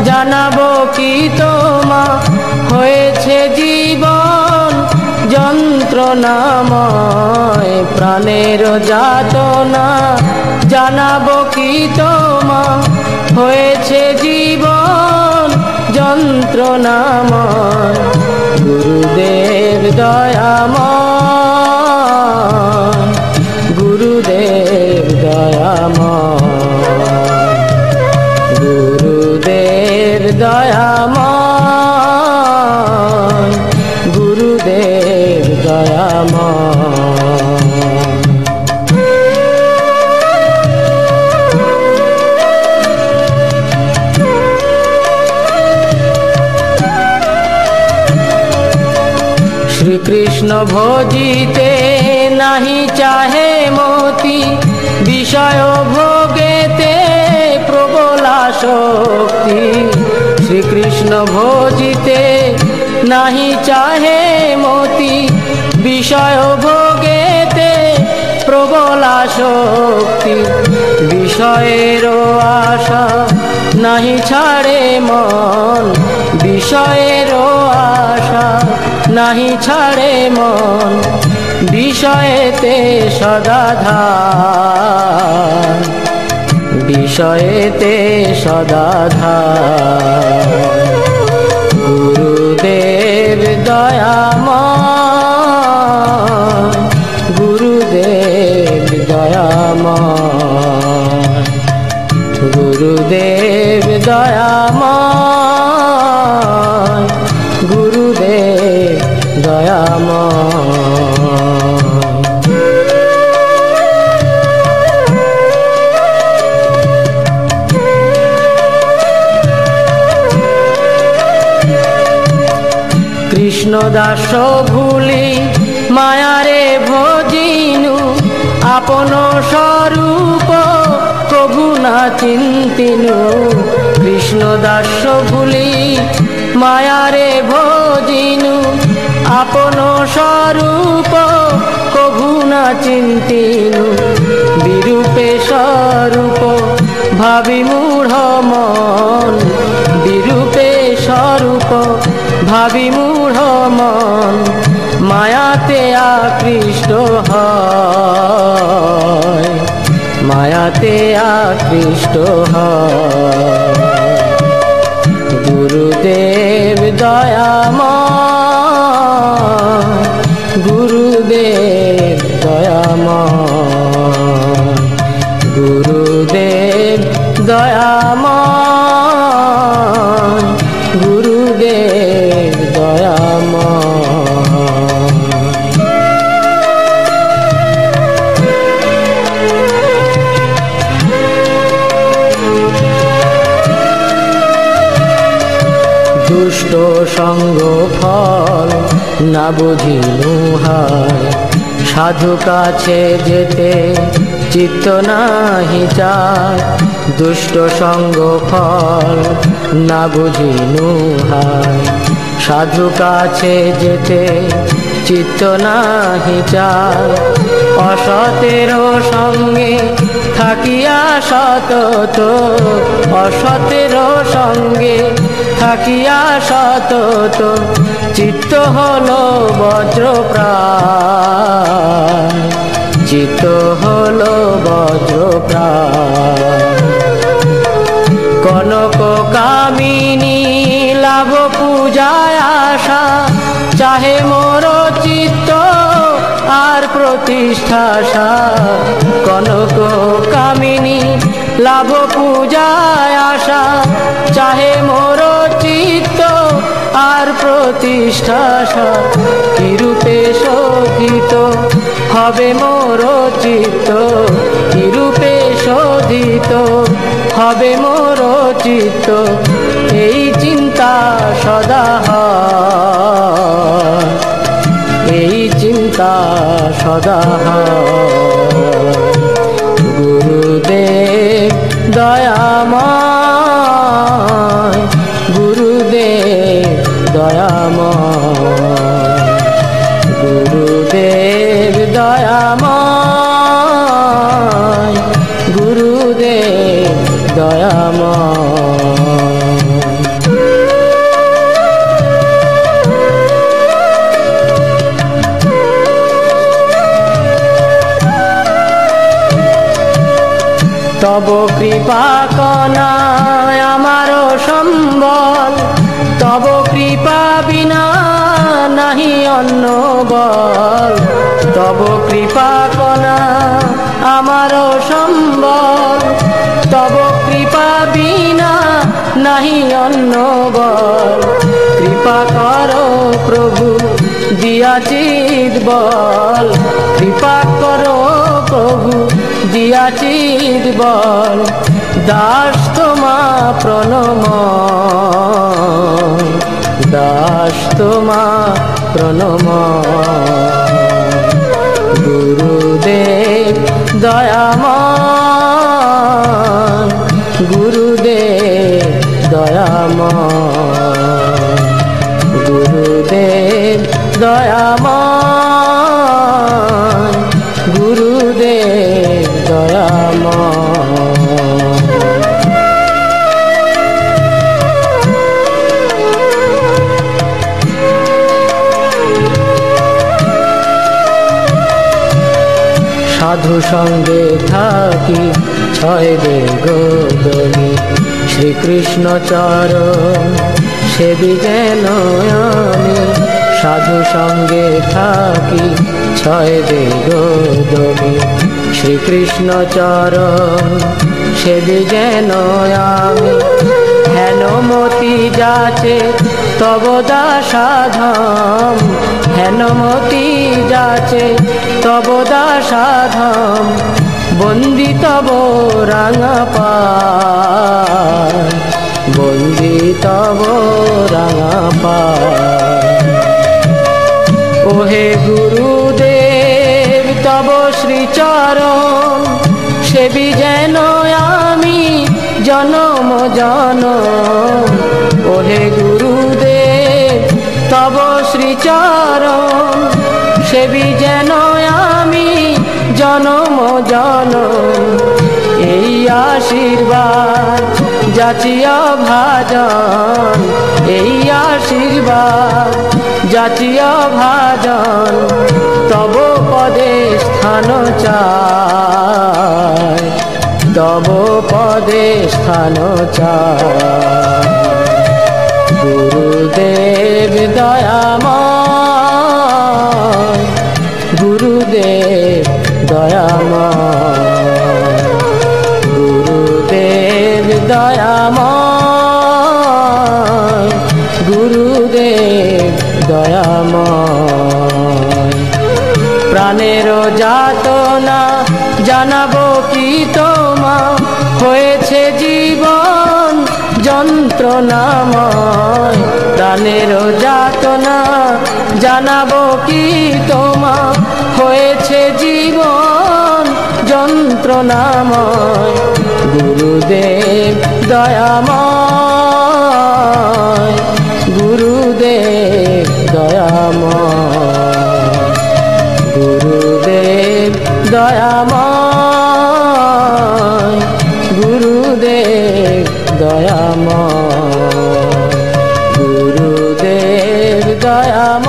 জানাবো কি তোমা হয়েছে জীবন যন্ত্রণাময় প্রাণের যাতনা। জানাবো কি তোমা হয়েছে জীবন যন্ত্রণাময়। গুরুদেব দয়াময়, গুরুদেব দয়াময়, গুরুদেব দয়াময়, গুরুদেব দয়াময়। শ্রীকৃষ্ণ ভজিতে নাহি চাহে মতি, বিষয় ভোগেতে প্রবল আসক্তি। শ্রীকৃষ্ণ ভজিতে নাহি চাহে মতি, বিষয় ভোগেতে প্রবল আসক্তি। বিষয়ের আশা নাহি ছাড়ে মন, বিষয়ের আশা নাহি ছাড়ে মন। বিষয়েতে সদা ধ্যান, বিষয়েতে সদা ধ্যান। গুরুদেব দয়াময়, গুরুদেব দয়াময়, গুরুদেব দয়াময়, গুরুদেব দয়াময়। কৃষ্ণ দাস ভুলি মায়ারে ভজিনু, আপন স্বরূপ প্রভু না চিন্তিনু। কৃষ্ণ দাস ভুলি মায়ারে ভজিনু, আপন স্বরূপ প্রভু না চিন্তিনু। বিরূপে স্বরূপ ভাবি মূঢ় মন, বিরূপে স্বরূপ ভাবি মূঢ় মন। মায়াতে আকৃষ্ট হয়, মায়াতে আকৃষ্ট হয়। গুরুদেব দয়াময়, গুরুদেব দয়াময়, গুরুদেব দয়াময়, গুরুদেব দয়াময়। দুষ্ট সঙ্গ ফল না বুঝিনু হায়, সাধু কাছে যেতে চিত্ত নাহি চায়। দুষ্ট সঙ্গ ফল না বুঝিনু হায়, সাধু কাছে যেতে চিত্ত নাহি চায়। অসতের সঙ্গে থাকিয়া সতত, অসতের সঙ্গে থাকিয়া সতত। চিত্ত হলো বজ্রপ্রায়, চিত্ত হলো বজ্রপ্রায়। কনক কামিনী লাভ পূজায় আশা, চাহে মোর চিত্ত আর প্রতিষ্ঠা। কনক কামিনী লাভ পূজায় আশা, চাহে মোর চিত্ত আর প্রতিষ্ঠা। কিরূপে শোধিত হবে মোর চিত্ত, কিরূপে শোধিত হবে মোর চিত্ত। এই চিন্তা সদা হয়, এই চিন্তা সদা হয়। গুরুদেব দয়াময়, গুরুদেব দয়াময়, গুরুদেব দয়াময়, গুরুদেব দয়াময়। কৃপা কণায় আমারও সম্বল, তব কৃপা বিনা নাহি অন্য বল। তব কৃপা কণা আমারও সম্বল, তব কৃপা বিনা নাহি অন্য বল। কৃপা করো প্রভু দিয়াচিত বল, কৃপা করো প্রভু দিয়াচিত বল। দাস তোমা প্রণময়, দাস তোমা প্রণময়। গুরুদেব দয়াময়, গুরুদেব দয়াময়, গুরুদেব দয়াময়, গুরুদেব দয়াময়। সাধু সঙ্গে থাকি ছয় বেগনি, শ্রীকৃষ্ণ চরণ সেবি যেন আমি। সাধু সঙ্গে থাকি ছয় বেগনি, শ্রীকৃষ্ণ চরণ সেবি যেন আমি। হেনমতি যাচে তব দাসাধম, হেনমতি যাচে তব দাসাধম। বন্দি তব রাঙা পায়, বন্দি তব রাঙা পায়। ওহে গুরুদেব তব শ্রীচরণ সেবি যেন আমি জনম জনম। ওহে গুরুদেব তব শ্রীচরণ সেবি যেন আমি জনম জনম। এই আশীর্বাদ যাচিয়া ভাজন, এই আশীর্বাদ যাচিয়া ভাজন। তব পদে স্থান চায়, তব পদে স্থান চায়। গুরুদেব দয়াময়, গুরুদেব দয়াময়, গুরুদেব দয়াময়, গুরুদেব দয়াময়। প্রাণের যাতনা জানাবো কি তোমা, হয়েছে জীবন যন্ত্রণাময়। প্রাণের যাতনা জানাবো কি তোমা, হয়েছে জীবন যন্ত্রণাময়। গুরুদেব দয়াময়, গুরুদেব দয়াময়, গুরুদেব দয়াময়, গুরুদেব দয়াময়, গুরুদেব দয়াময়।